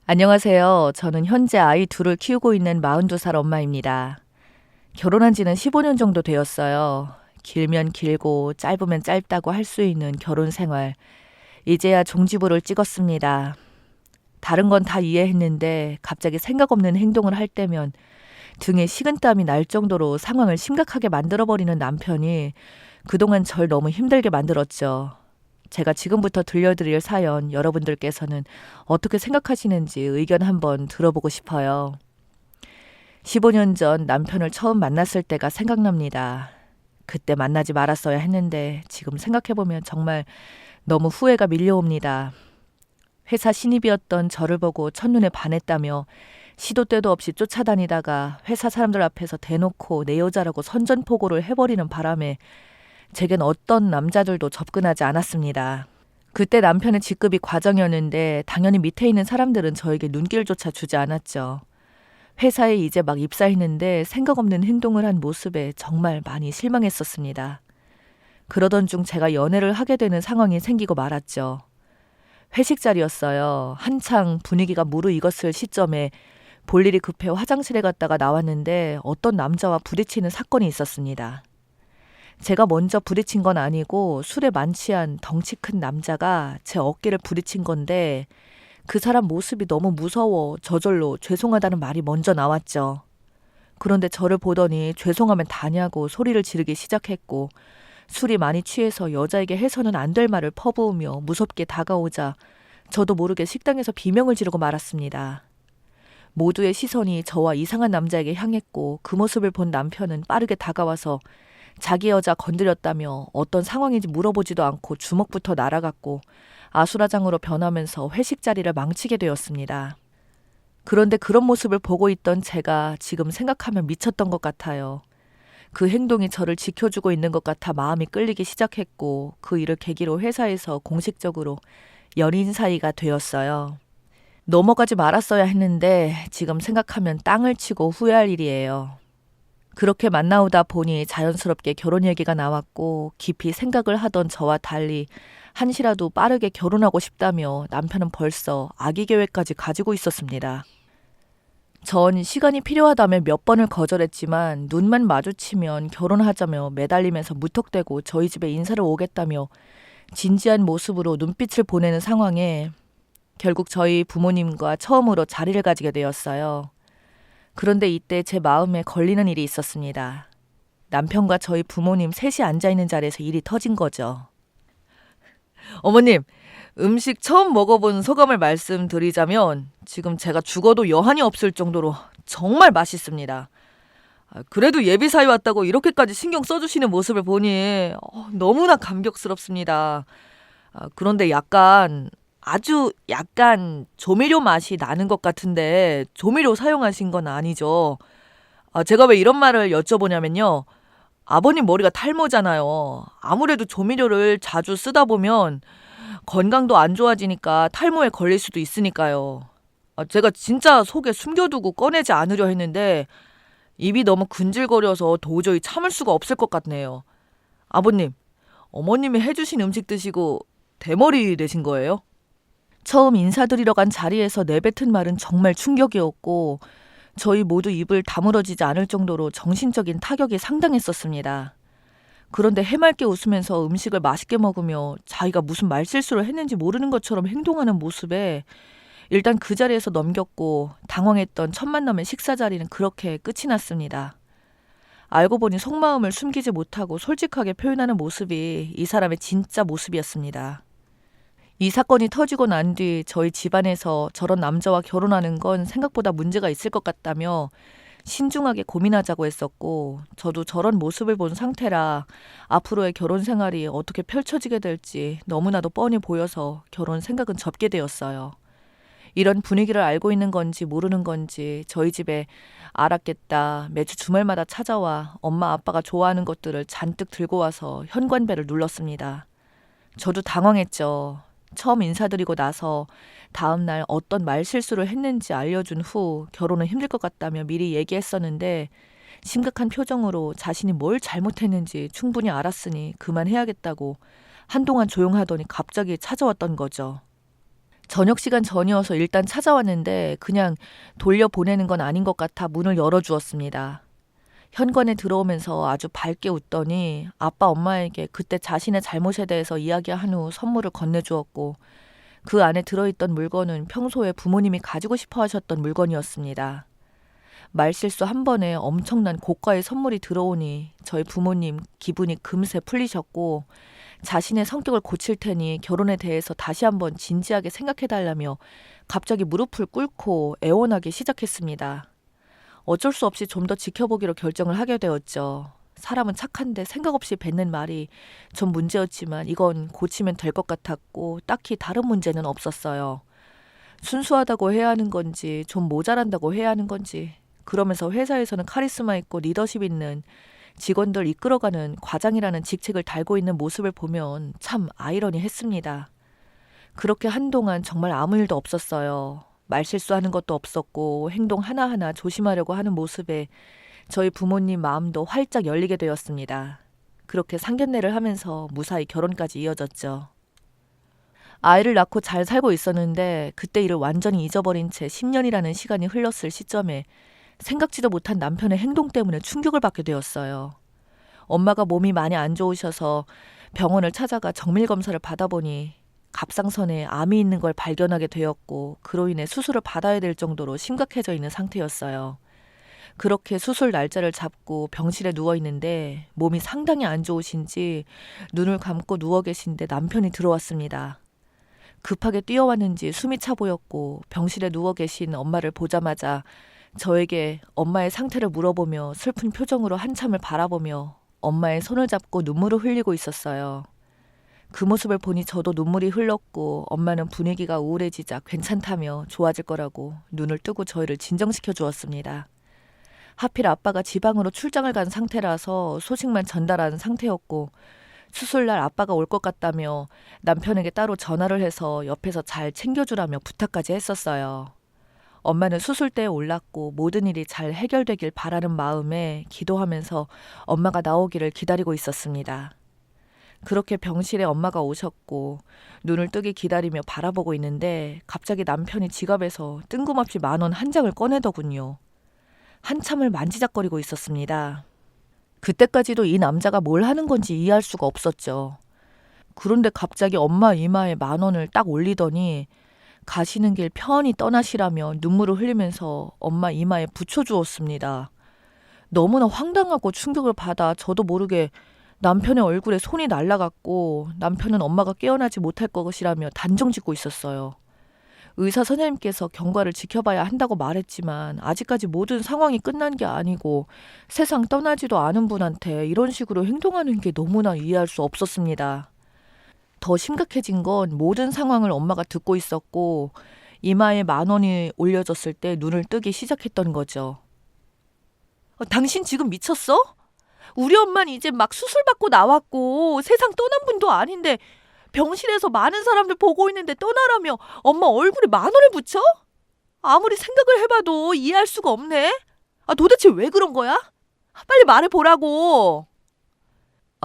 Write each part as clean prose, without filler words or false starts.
안녕하세요. 저는 현재 아이 둘을 키우고 있는 42살 엄마입니다. 결혼한 지는 15년 정도 되었어요. 길면 길고 짧으면 짧다고 할 수 있는 결혼 생활. 이제야 종지부를 찍었습니다. 다른 건 다 이해했는데 갑자기 생각 없는 행동을 할 때면 등에 식은땀이 날 정도로 상황을 심각하게 만들어버리는 남편이 그동안 절 너무 힘들게 만들었죠. 제가 지금부터 들려드릴 사연 여러분들께서는 어떻게 생각하시는지 의견 한번 들어보고 싶어요. 15년 전 남편을 처음 만났을 때가 생각납니다. 그때 만나지 말았어야 했는데 지금 생각해보면 정말 너무 후회가 밀려옵니다. 회사 신입이었던 저를 보고 첫눈에 반했다며 시도 때도 없이 쫓아다니다가 회사 사람들 앞에서 대놓고 내 여자라고 선전포고를 해버리는 바람에 제겐 어떤 남자들도 접근하지 않았습니다. 그때 남편의 직급이 과정이었는데 당연히 밑에 있는 사람들은 저에게 눈길조차 주지 않았죠. 회사에 이제 막 입사했는데 생각 없는 행동을 한 모습에 정말 많이 실망했었습니다. 그러던 중 제가 연애를 하게 되는 상황이 생기고 말았죠. 회식 자리였어요. 한창 분위기가 무르익었을 시점에 볼 일이 급해 화장실에 갔다가 나왔는데 어떤 남자와 부딪히는 사건이 있었습니다. 제가 먼저 부딪힌 건 아니고 술에 만취한 덩치 큰 남자가 제 어깨를 부딪힌 건데 그 사람 모습이 너무 무서워 저절로 죄송하다는 말이 먼저 나왔죠. 그런데 저를 보더니 죄송하면 다냐고 소리를 지르기 시작했고 술이 많이 취해서 여자에게 해서는 안 될 말을 퍼부으며 무섭게 다가오자 저도 모르게 식당에서 비명을 지르고 말았습니다. 모두의 시선이 저와 이상한 남자에게 향했고 그 모습을 본 남편은 빠르게 다가와서 자기 여자 건드렸다며 어떤 상황인지 물어보지도 않고 주먹부터 날아갔고 아수라장으로 변하면서 회식 자리를 망치게 되었습니다. 그런데 그런 모습을 보고 있던 제가 지금 생각하면 미쳤던 것 같아요. 그 행동이 저를 지켜주고 있는 것 같아 마음이 끌리기 시작했고 그 일을 계기로 회사에서 공식적으로 연인 사이가 되었어요. 넘어가지 말았어야 했는데 지금 생각하면 땅을 치고 후회할 일이에요. 그렇게 만나오다 보니 자연스럽게 결혼 얘기가 나왔고 깊이 생각을 하던 저와 달리 한시라도 빠르게 결혼하고 싶다며 남편은 벌써 아기 계획까지 가지고 있었습니다. 전 시간이 필요하다며 몇 번을 거절했지만 눈만 마주치면 결혼하자며 매달리면서 무턱대고 저희 집에 인사를 오겠다며 진지한 모습으로 눈빛을 보내는 상황에 결국 저희 부모님과 처음으로 자리를 가지게 되었어요. 그런데 이때 제 마음에 걸리는 일이 있었습니다. 남편과 저희 부모님 셋이 앉아있는 자리에서 일이 터진 거죠. 어머님, 음식 처음 먹어본 소감을 말씀드리자면 지금 제가 죽어도 여한이 없을 정도로 정말 맛있습니다. 그래도 예비사위 왔다고 이렇게까지 신경 써주시는 모습을 보니 너무나 감격스럽습니다. 그런데 아주 약간 조미료 맛이 나는 것 같은데 조미료 사용하신 건 아니죠? 제가 왜 이런 말을 여쭤보냐면요. 아버님 머리가 탈모잖아요. 아무래도 조미료를 자주 쓰다 보면 건강도 안 좋아지니까 탈모에 걸릴 수도 있으니까요. 제가 진짜 속에 숨겨두고 꺼내지 않으려 했는데 입이 너무 근질거려서 도저히 참을 수가 없을 것 같네요. 아버님, 어머님이 해주신 음식 드시고 대머리 되신 거예요? 처음 인사드리러 간 자리에서 내뱉은 말은 정말 충격이었고 저희 모두 입을 다물어지지 않을 정도로 정신적인 타격이 상당했었습니다. 그런데 해맑게 웃으면서 음식을 맛있게 먹으며 자기가 무슨 말실수를 했는지 모르는 것처럼 행동하는 모습에 일단 그 자리에서 넘겼고 당황했던 첫 만남의 식사 자리는 그렇게 끝이 났습니다. 알고 보니 속마음을 숨기지 못하고 솔직하게 표현하는 모습이 이 사람의 진짜 모습이었습니다. 이 사건이 터지고 난 뒤 저희 집안에서 저런 남자와 결혼하는 건 생각보다 문제가 있을 것 같다며 신중하게 고민하자고 했었고 저도 저런 모습을 본 상태라 앞으로의 결혼 생활이 어떻게 펼쳐지게 될지 너무나도 뻔히 보여서 결혼 생각은 접게 되었어요. 이런 분위기를 알고 있는 건지 모르는 건지 저희 집에 알았겠다 매주 주말마다 찾아와 엄마 아빠가 좋아하는 것들을 잔뜩 들고 와서 현관벨을 눌렀습니다. 저도 당황했죠. 처음 인사드리고 나서 다음날 어떤 말실수를 했는지 알려준 후 결혼은 힘들 것 같다며 미리 얘기했었는데 심각한 표정으로 자신이 뭘 잘못했는지 충분히 알았으니 그만해야겠다고 한동안 조용하더니 갑자기 찾아왔던 거죠. 저녁 시간 전이어서 일단 찾아왔는데 그냥 돌려보내는 건 아닌 것 같아 문을 열어주었습니다. 현관에 들어오면서 아주 밝게 웃더니 아빠 엄마에게 그때 자신의 잘못에 대해서 이야기한 후 선물을 건네주었고 그 안에 들어있던 물건은 평소에 부모님이 가지고 싶어 하셨던 물건이었습니다. 말실수 한 번에 엄청난 고가의 선물이 들어오니 저희 부모님 기분이 금세 풀리셨고 자신의 성격을 고칠 테니 결혼에 대해서 다시 한번 진지하게 생각해달라며 갑자기 무릎을 꿇고 애원하기 시작했습니다. 어쩔 수 없이 좀 더 지켜보기로 결정을 하게 되었죠. 사람은 착한데 생각 없이 뱉는 말이 좀 문제였지만 이건 고치면 될 것 같았고 딱히 다른 문제는 없었어요. 순수하다고 해야 하는 건지 좀 모자란다고 해야 하는 건지 그러면서 회사에서는 카리스마 있고 리더십 있는 직원들 이끌어가는 과장이라는 직책을 달고 있는 모습을 보면 참 아이러니했습니다. 그렇게 한동안 정말 아무 일도 없었어요. 말실수하는 것도 없었고 행동 하나하나 조심하려고 하는 모습에 저희 부모님 마음도 활짝 열리게 되었습니다. 그렇게 상견례를 하면서 무사히 결혼까지 이어졌죠. 아이를 낳고 잘 살고 있었는데 그때 일을 완전히 잊어버린 채 10년이라는 시간이 흘렀을 시점에 생각지도 못한 남편의 행동 때문에 충격을 받게 되었어요. 엄마가 몸이 많이 안 좋으셔서 병원을 찾아가 정밀검사를 받아보니 갑상선에 암이 있는 걸 발견하게 되었고 그로 인해 수술을 받아야 될 정도로 심각해져 있는 상태였어요. 그렇게 수술 날짜를 잡고 병실에 누워 있는데 몸이 상당히 안 좋으신지 눈을 감고 누워 계신데 남편이 들어왔습니다. 급하게 뛰어왔는지 숨이 차 보였고 병실에 누워 계신 엄마를 보자마자 저에게 엄마의 상태를 물어보며 슬픈 표정으로 한참을 바라보며 엄마의 손을 잡고 눈물을 흘리고 있었어요. 그 모습을 보니 저도 눈물이 흘렀고 엄마는 분위기가 우울해지자 괜찮다며 좋아질 거라고 눈을 뜨고 저희를 진정시켜 주었습니다. 하필 아빠가 지방으로 출장을 간 상태라서 소식만 전달한 상태였고 수술날 아빠가 올 것 같다며 남편에게 따로 전화를 해서 옆에서 잘 챙겨주라며 부탁까지 했었어요. 엄마는 수술대에 올랐고 모든 일이 잘 해결되길 바라는 마음에 기도하면서 엄마가 나오기를 기다리고 있었습니다. 그렇게 병실에 엄마가 오셨고 눈을 뜨기 기다리며 바라보고 있는데 갑자기 남편이 지갑에서 뜬금없이 10,000원 한 장을 꺼내더군요. 한참을 만지작거리고 있었습니다. 그때까지도 이 남자가 뭘 하는 건지 이해할 수가 없었죠. 그런데 갑자기 엄마 이마에 10,000원을 딱 올리더니 가시는 길 편히 떠나시라며 눈물을 흘리면서 엄마 이마에 붙여주었습니다. 너무나 황당하고 충격을 받아 저도 모르게 남편의 얼굴에 손이 날아갔고 남편은 엄마가 깨어나지 못할 것이라며 단정짓고 있었어요. 의사 선생님께서 경과를 지켜봐야 한다고 말했지만 아직까지 모든 상황이 끝난 게 아니고 세상 떠나지도 않은 분한테 이런 식으로 행동하는 게 너무나 이해할 수 없었습니다. 더 심각해진 건 모든 상황을 엄마가 듣고 있었고 이마에 10,000원이 올려졌을 때 눈을 뜨기 시작했던 거죠. 당신 지금 미쳤어? 우리 엄마는 이제 막 수술받고 나왔고 세상 떠난 분도 아닌데 병실에서 많은 사람들 보고 있는데 떠나라며 엄마 얼굴에 10,000원을 붙여? 아무리 생각을 해봐도 이해할 수가 없네. 도대체 왜 그런 거야? 빨리 말해보라고.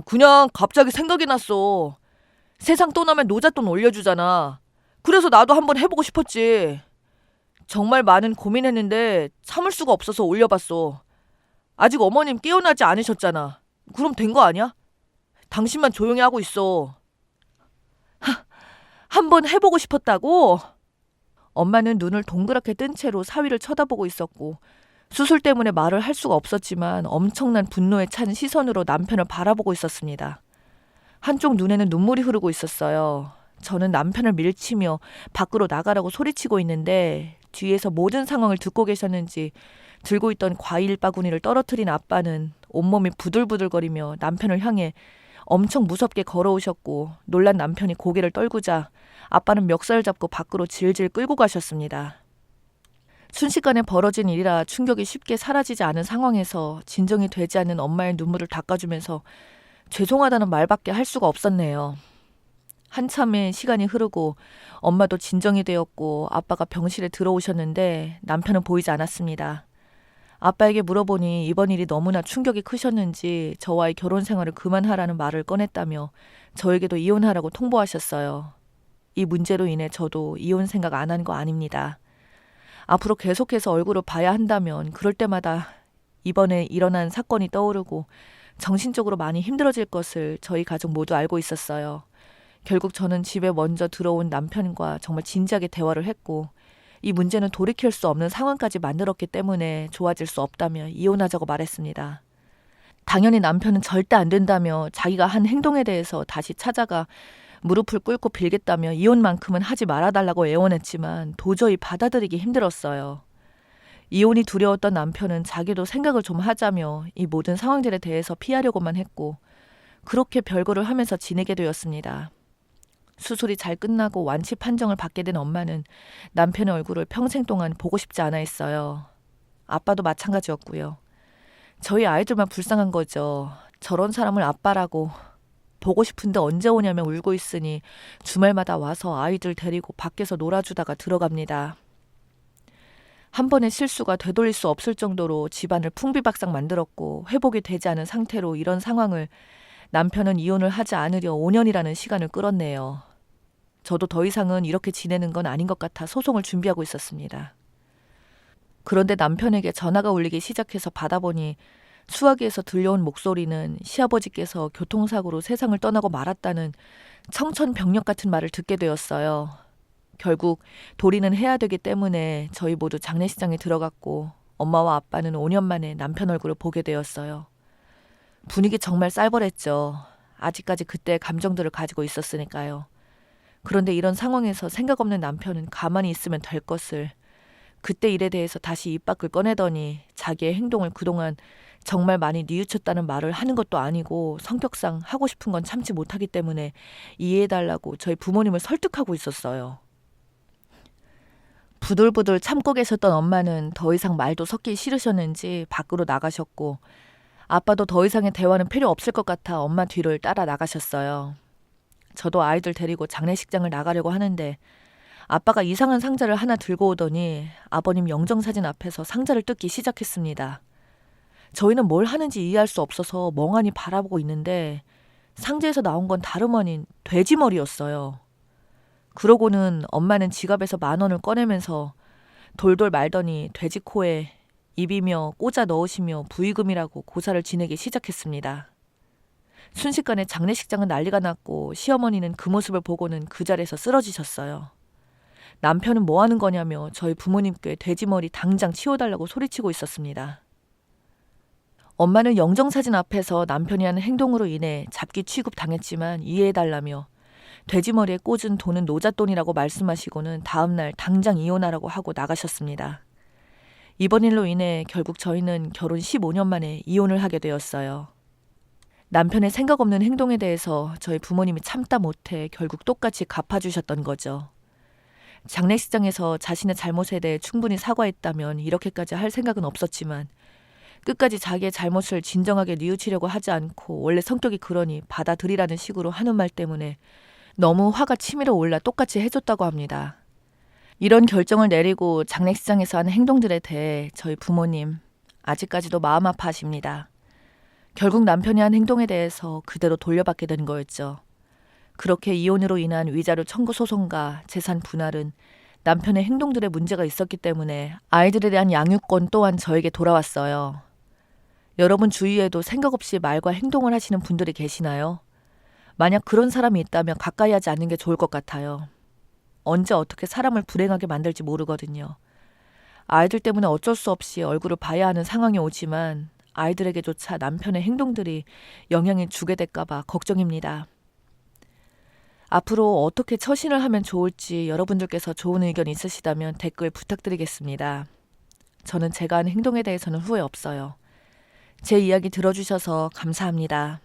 그냥 갑자기 생각이 났어. 세상 떠나면 노잣돈 올려주잖아. 그래서 나도 한번 해보고 싶었지. 정말 많은 고민했는데 참을 수가 없어서 올려봤어. 아직 어머님 깨어나지 않으셨잖아. 그럼 된 거 아니야? 당신만 조용히 하고 있어. 한번 해보고 싶었다고? 엄마는 눈을 동그랗게 뜬 채로 사위를 쳐다보고 있었고 수술 때문에 말을 할 수가 없었지만 엄청난 분노에 찬 시선으로 남편을 바라보고 있었습니다. 한쪽 눈에는 눈물이 흐르고 있었어요. 저는 남편을 밀치며 밖으로 나가라고 소리치고 있는데 뒤에서 모든 상황을 듣고 계셨는지 들고 있던 과일 바구니를 떨어뜨린 아빠는 온몸이 부들부들거리며 남편을 향해 엄청 무섭게 걸어오셨고 놀란 남편이 고개를 떨구자 아빠는 멱살 잡고 밖으로 질질 끌고 가셨습니다. 순식간에 벌어진 일이라 충격이 쉽게 사라지지 않은 상황에서 진정이 되지 않는 엄마의 눈물을 닦아주면서 죄송하다는 말밖에 할 수가 없었네요. 한참의 시간이 흐르고 엄마도 진정이 되었고 아빠가 병실에 들어오셨는데 남편은 보이지 않았습니다. 아빠에게 물어보니 이번 일이 너무나 충격이 크셨는지 저와의 결혼 생활을 그만하라는 말을 꺼냈다며 저에게도 이혼하라고 통보하셨어요. 이 문제로 인해 저도 이혼 생각 안 한 거 아닙니다. 앞으로 계속해서 얼굴을 봐야 한다면 그럴 때마다 이번에 일어난 사건이 떠오르고 정신적으로 많이 힘들어질 것을 저희 가족 모두 알고 있었어요. 결국 저는 집에 먼저 들어온 남편과 정말 진지하게 대화를 했고 이 문제는 돌이킬 수 없는 상황까지 만들었기 때문에 좋아질 수 없다며 이혼하자고 말했습니다. 당연히 남편은 절대 안 된다며 자기가 한 행동에 대해서 다시 찾아가 무릎을 꿇고 빌겠다며 이혼만큼은 하지 말아달라고 애원했지만 도저히 받아들이기 힘들었어요. 이혼이 두려웠던 남편은 자기도 생각을 좀 하자며 이 모든 상황들에 대해서 피하려고만 했고 그렇게 별거를 하면서 지내게 되었습니다. 수술이 잘 끝나고 완치 판정을 받게 된 엄마는 남편의 얼굴을 평생 동안 보고 싶지 않아 했어요. 아빠도 마찬가지였고요. 저희 아이들만 불쌍한 거죠. 저런 사람을 아빠라고 보고 싶은데 언제 오냐며 울고 있으니 주말마다 와서 아이들 데리고 밖에서 놀아주다가 들어갑니다. 한 번의 실수가 되돌릴 수 없을 정도로 집안을 풍비박상 만들었고 회복이 되지 않은 상태로 이런 상황을 남편은 이혼을 하지 않으려 5년이라는 시간을 끌었네요. 저도 더 이상은 이렇게 지내는 건 아닌 것 같아 소송을 준비하고 있었습니다. 그런데 남편에게 전화가 울리기 시작해서 받아보니 수화기에서 들려온 목소리는 시아버지께서 교통사고로 세상을 떠나고 말았다는 청천벽력 같은 말을 듣게 되었어요. 결국 도리는 해야 되기 때문에 저희 모두 장례식장에 들어갔고 엄마와 아빠는 5년 만에 남편 얼굴을 보게 되었어요. 분위기 정말 쌀벌했죠. 아직까지 그때의 감정들을 가지고 있었으니까요. 그런데 이런 상황에서 생각 없는 남편은 가만히 있으면 될 것을 그때 일에 대해서 다시 입 밖을 꺼내더니 자기의 행동을 그동안 정말 많이 뉘우쳤다는 말을 하는 것도 아니고 성격상 하고 싶은 건 참지 못하기 때문에 이해해달라고 저희 부모님을 설득하고 있었어요. 부들부들 참고 계셨던 엄마는 더 이상 말도 섞기 싫으셨는지 밖으로 나가셨고 아빠도 더 이상의 대화는 필요 없을 것 같아 엄마 뒤를 따라 나가셨어요. 저도 아이들 데리고 장례식장을 나가려고 하는데 아빠가 이상한 상자를 하나 들고 오더니 아버님 영정사진 앞에서 상자를 뜯기 시작했습니다. 저희는 뭘 하는지 이해할 수 없어서 멍하니 바라보고 있는데 상자에서 나온 건 다름 아닌 돼지머리였어요. 그러고는 엄마는 지갑에서 10,000원을 꺼내면서 돌돌 말더니 돼지 코에 입이며 꽂아 넣으시며 부의금이라고 고사를 지내기 시작했습니다. 순식간에 장례식장은 난리가 났고 시어머니는 그 모습을 보고는 그 자리에서 쓰러지셨어요. 남편은 뭐 하는 거냐며 저희 부모님께 돼지머리 당장 치워달라고 소리치고 있었습니다. 엄마는 영정사진 앞에서 남편이 하는 행동으로 인해 잡기 취급당했지만 이해해달라며 돼지머리에 꽂은 돈은 노잣돈이라고 말씀하시고는 다음날 당장 이혼하라고 하고 나가셨습니다. 이번 일로 인해 결국 저희는 결혼 15년 만에 이혼을 하게 되었어요. 남편의 생각 없는 행동에 대해서 저희 부모님이 참다 못해 결국 똑같이 갚아주셨던 거죠. 장례식장에서 자신의 잘못에 대해 충분히 사과했다면 이렇게까지 할 생각은 없었지만 끝까지 자기의 잘못을 진정하게 뉘우치려고 하지 않고 원래 성격이 그러니 받아들이라는 식으로 하는 말 때문에 너무 화가 치밀어 올라 똑같이 해줬다고 합니다. 이런 결정을 내리고 장례식장에서 하는 행동들에 대해 저희 부모님 아직까지도 마음 아파하십니다. 결국 남편이 한 행동에 대해서 그대로 돌려받게 된 거였죠. 그렇게 이혼으로 인한 위자료 청구 소송과 재산 분할은 남편의 행동들에 문제가 있었기 때문에 아이들에 대한 양육권 또한 저에게 돌아왔어요. 여러분 주위에도 생각 없이 말과 행동을 하시는 분들이 계시나요? 만약 그런 사람이 있다면 가까이 하지 않는 게 좋을 것 같아요. 언제 어떻게 사람을 불행하게 만들지 모르거든요. 아이들 때문에 어쩔 수 없이 얼굴을 봐야 하는 상황이 오지만 아이들에게조차 남편의 행동들이 영향을 주게 될까 봐 걱정입니다. 앞으로 어떻게 처신을 하면 좋을지 여러분들께서 좋은 의견 있으시다면 댓글 부탁드리겠습니다. 저는 제가 한 행동에 대해서는 후회 없어요. 제 이야기 들어주셔서 감사합니다.